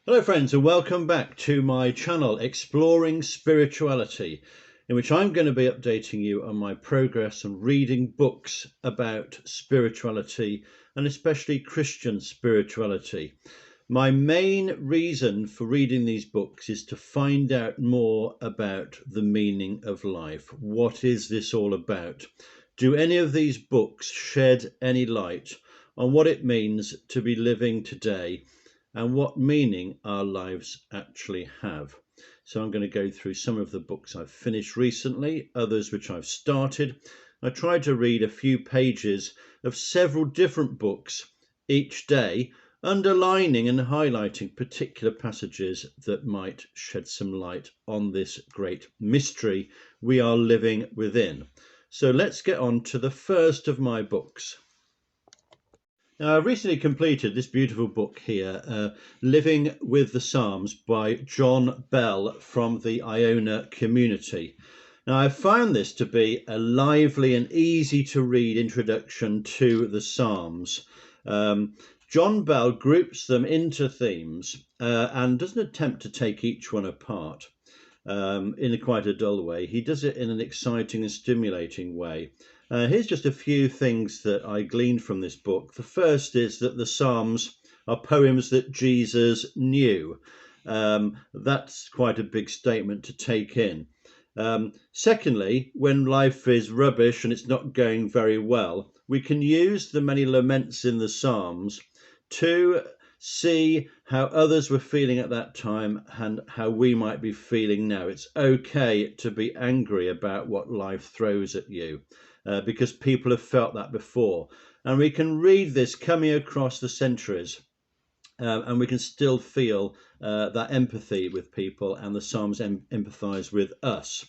Hello friends, and welcome back to my channel Exploring Spirituality, in which I'm going to be updating you on my progress on reading books about spirituality, and especially Christian spirituality. My main reason for reading these books is to find out more about the meaning of life. What is this all about? Do any of these books shed any light on what it means to be living today and what meaning our lives actually have? So I'm going to go through some of the books I've finished recently, others which I've started. I try to read a few pages of several different books each day, underlining and highlighting particular passages that might shed some light on this great mystery we are living within. So let's get on to the first of my books. Now, I've recently completed this beautiful book here, Living with the Psalms by John Bell from the Iona community. Now, I found this to be a lively and easy to read introduction to the Psalms. John Bell groups them into themes and doesn't attempt to take each one apart in quite a dull way. He does it in an exciting and stimulating way. Here's just a few things that I gleaned from this book. The first is that the Psalms are poems that Jesus knew. That's quite a big statement to take in. Secondly, when life is rubbish and it's not going very well, we can use the many laments in the Psalms to see how others were feeling at that time and how we might be feeling now. It's okay to be angry about what life throws at you because people have felt that before. And we can read this coming across the centuries and we can still feel that empathy with people, and the Psalms empathise with us.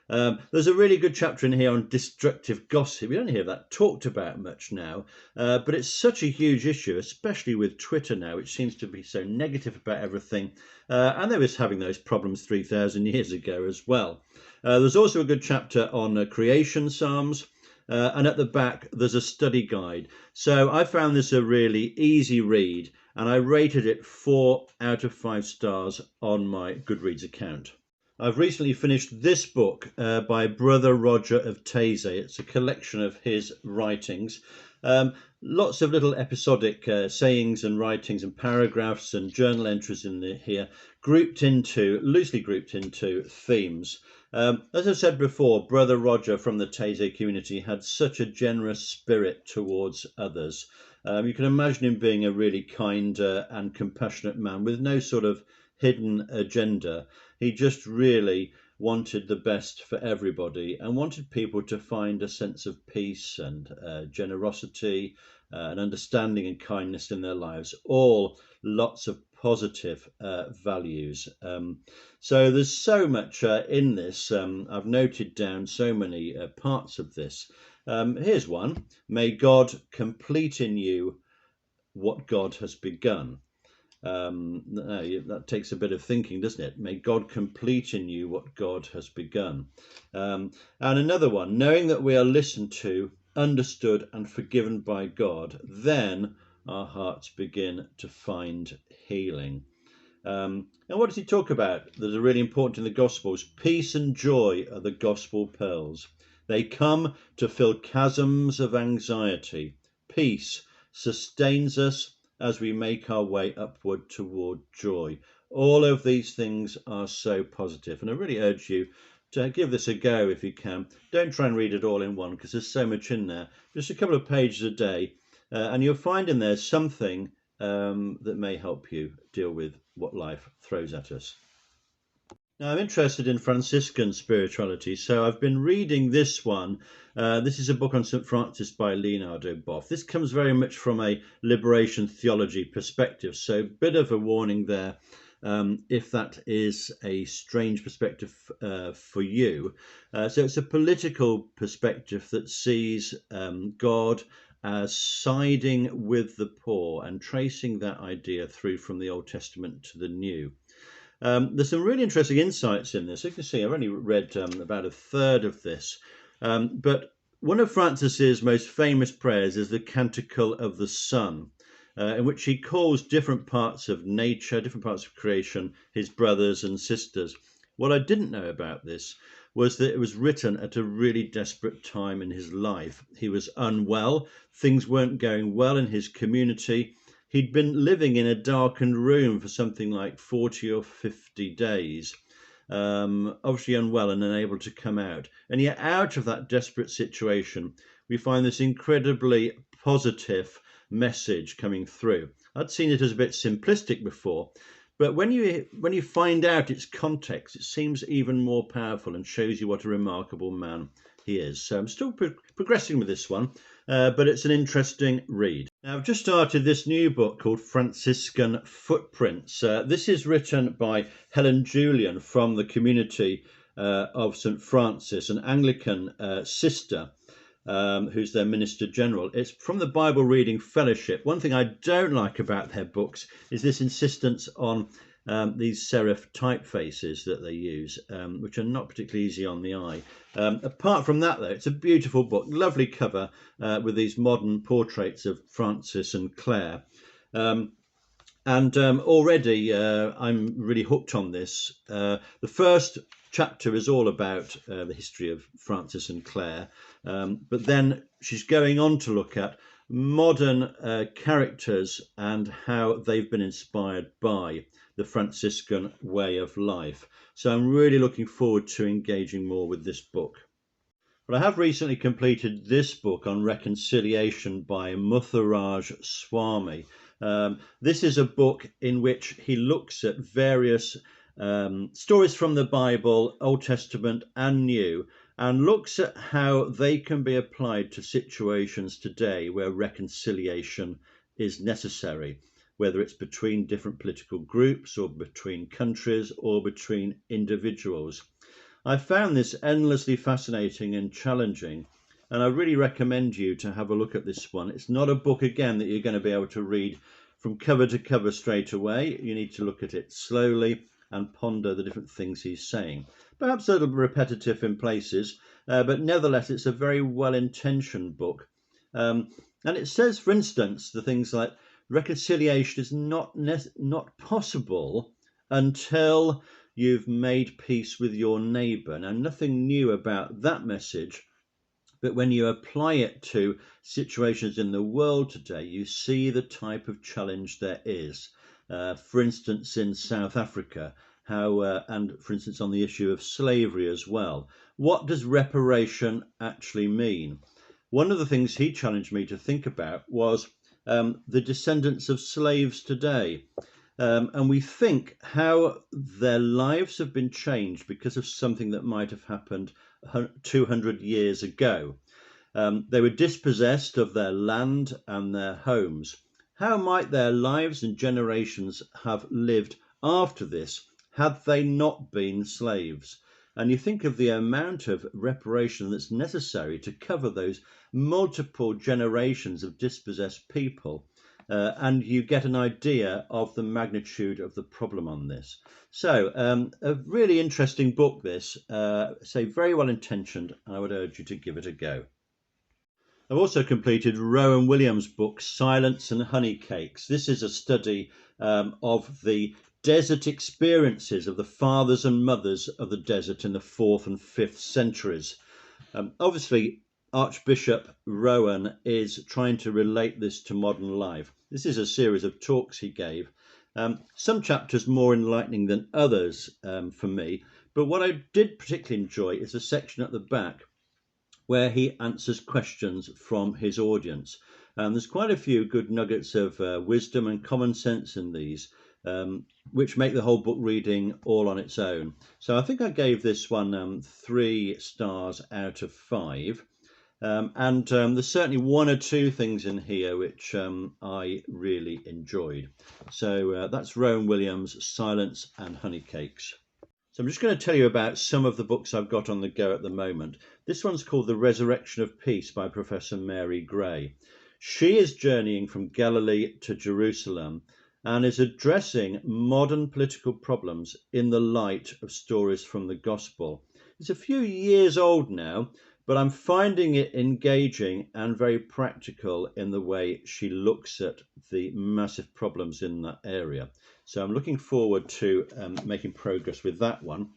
There's a really good chapter in here on destructive gossip. We don't hear that talked about much now, but it's such a huge issue, especially with Twitter now, which seems to be so negative about everything. And they was having those problems 3,000 years ago as well. There's also a good chapter on creation psalms. And at the back, there's a study guide. So I found this a really easy read, and I rated it 4 out of 5 stars on my Goodreads account. I've recently finished this book by Brother Roger of Taizé. It's a collection of his writings. Lots of little episodic sayings and writings and paragraphs and journal entries in here, loosely grouped into themes. As I said before, Brother Roger from the Taizé community had such a generous spirit towards others. You can imagine him being a really kind and compassionate man with no sort of hidden agenda. He just really wanted the best for everybody and wanted people to find a sense of peace and generosity and understanding and kindness in their lives, all lots of positive values. So there's so much in this. I've noted down so many parts of this. Here's one: may God complete in you what God has begun. That takes a bit of thinking, doesn't it? May God complete in you what God has begun. And another one: knowing that we are listened to, understood and forgiven by God, then our hearts begin to find healing. And what does he talk about that are really important in the Gospels? Peace and joy are the gospel pearls. They come to fill chasms of anxiety. Peace sustains us as we make our way upward toward joy. All of these things are so positive, and I really urge you to give this a go if you can. Don't try and read it all in one, because there's so much in there. Just a couple of pages a day, and you'll find in there something that may help you deal with what life throws at us. Now, I'm interested in Franciscan spirituality, so I've been reading this one. This is a book on St. Francis by Leonardo Boff. This comes very much from a liberation theology perspective, so a bit of a warning there if that is a strange perspective for you. So it's a political perspective that sees God as siding with the poor and tracing that idea through from the Old Testament to the New. There's some really interesting insights in this. You can see I've only read about a third of this, but one of Francis's most famous prayers is the Canticle of the Sun. in which he calls different parts of nature, different parts of creation, his brothers and sisters. What I didn't know about this was that it was written at a really desperate time in his life. He was unwell, things weren't going well in his community. He'd been living in a darkened room for something like 40 or 50 days, obviously unwell and unable to come out. And yet out of that desperate situation, we find this incredibly positive message coming through. I'd seen it as a bit simplistic before, but when you find out its context, it seems even more powerful and shows you what a remarkable man he is. So I'm still progressing with this one, but it's an interesting read. Now, I've just started this new book called Franciscan Footprints. This is written by Helen Julian from the community of St. Francis, an Anglican sister who's their Minister General. It's from the Bible Reading Fellowship. One thing I don't like about their books is this insistence on these serif typefaces that they use, which are not particularly easy on the eye. Apart from that, though, it's a beautiful book, lovely cover with these modern portraits of Francis and Clare. Already I'm really hooked on this. The first chapter is all about the history of Francis and Clare, but then she's going on to look at modern characters and how they've been inspired by the Franciscan way of life. So I'm really looking forward to engaging more with this book. But I have recently completed this book on reconciliation by Mutharaj Swami. This is a book in which he looks at various stories from the Bible, Old Testament and New, and looks at how they can be applied to situations today where reconciliation is necessary, whether it's between different political groups or between countries or between individuals. I found this endlessly fascinating and challenging, and I really recommend you to have a look at this one. It's not a book, again, that you're going to be able to read from cover to cover straight away. You need to look at it slowly and ponder the different things he's saying. Perhaps a little repetitive in places, but nevertheless, it's a very well-intentioned book. And it says, for instance, the things like reconciliation is not possible until you've made peace with your neighbour. Now, nothing new about that message, but when you apply it to situations in the world today, you see the type of challenge there is. For instance, in South Africa, and for instance, on the issue of slavery as well. What does reparation actually mean? One of the things he challenged me to think about was the descendants of slaves today. And we think how their lives have been changed because of something that might have happened 200 years ago. They were dispossessed of their land and their homes. How might their lives and generations have lived after this had they not been slaves? And you think of the amount of reparation that's necessary to cover those multiple generations of dispossessed people. And you get an idea of the magnitude of the problem on this. So a really interesting book, this, very well intentioned, and I would urge you to give it a go. I've also completed Rowan Williams' book, Silence and Honey Cakes. This is a study of the desert experiences of the fathers and mothers of the desert in the 4th and 5th centuries. Obviously, Archbishop Rowan is trying to relate this to modern life. This is a series of talks he gave. Some chapters more enlightening than others for me, but what I did particularly enjoy is a section at the back where he answers questions from his audience. There's quite a few good nuggets of wisdom and common sense in these, which make the whole book reading all on its own. So I think I gave this one 3 stars out of 5. There's certainly 1 or 2 things in here which I really enjoyed. So that's Rowan Williams' Silence and Honey Cakes. So I'm just going to tell you about some of the books I've got on the go at the moment. This one's called The Resurrection of Peace by Professor Mary Gray. She is journeying from Galilee to Jerusalem and is addressing modern political problems in the light of stories from the Gospel. It's a few years old now, but I'm finding it engaging and very practical in the way she looks at the massive problems in that area. So I'm looking forward to making progress with that one.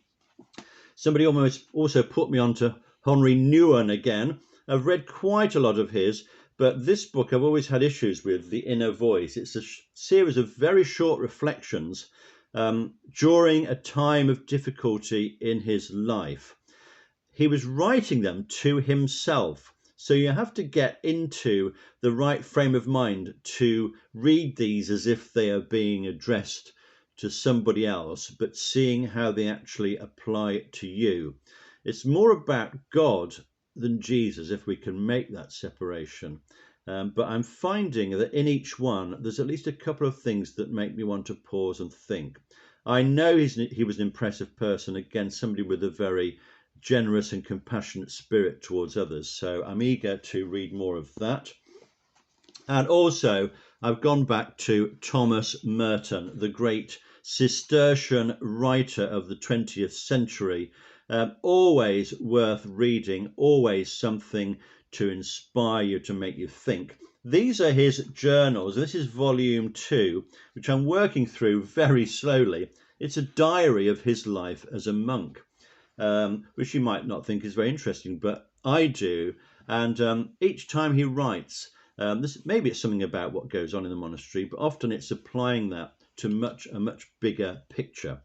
Somebody almost also put me onto Henry Nouwen again. I've read quite a lot of his, but this book I've always had issues with, The Inner Voice. It's a series of very short reflections during a time of difficulty in his life. He was writing them to himself. So you have to get into the right frame of mind to read these as if they are being addressed to somebody else, but seeing how they actually apply to you. It's more about God than Jesus, if we can make that separation. But I'm finding that in each one, there's at least a couple of things that make me want to pause and think. I know he was an impressive person, again, somebody with a very generous and compassionate spirit towards others. So I'm eager to read more of that. And also, I've gone back to Thomas Merton, the great Cistercian writer of the 20th century. Always worth reading, always something to inspire you, to make you think. These are his journals. This is volume 2, which I'm working through very slowly. It's a diary of his life as a monk. Which you might not think is very interesting, but I do. And each time he writes, maybe it's something about what goes on in the monastery, but often it's applying that to a much bigger picture.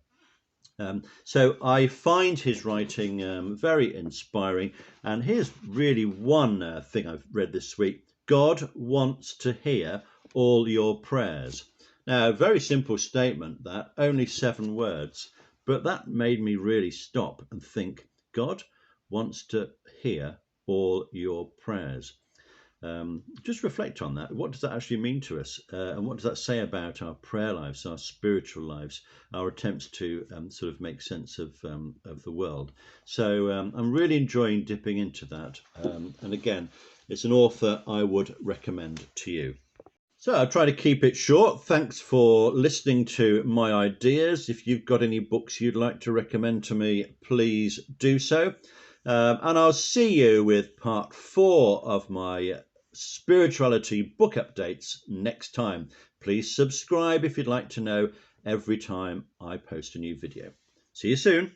So I find his writing very inspiring. And here's really one thing I've read this week. God wants to hear all your prayers. Now, a very simple statement, that, only 7 words. But that made me really stop and think, God wants to hear all your prayers. Just reflect on that. What does that actually mean to us? And what does that say about our prayer lives, our spiritual lives, our attempts to sort of make sense of the world? So I'm really enjoying dipping into that. And again, it's an author I would recommend to you. So I'll try to keep it short. Thanks for listening to my ideas. If you've got any books you'd like to recommend to me, please do so. And I'll see you with part 4 of my spirituality book updates next time. Please subscribe if you'd like to know every time I post a new video. See you soon.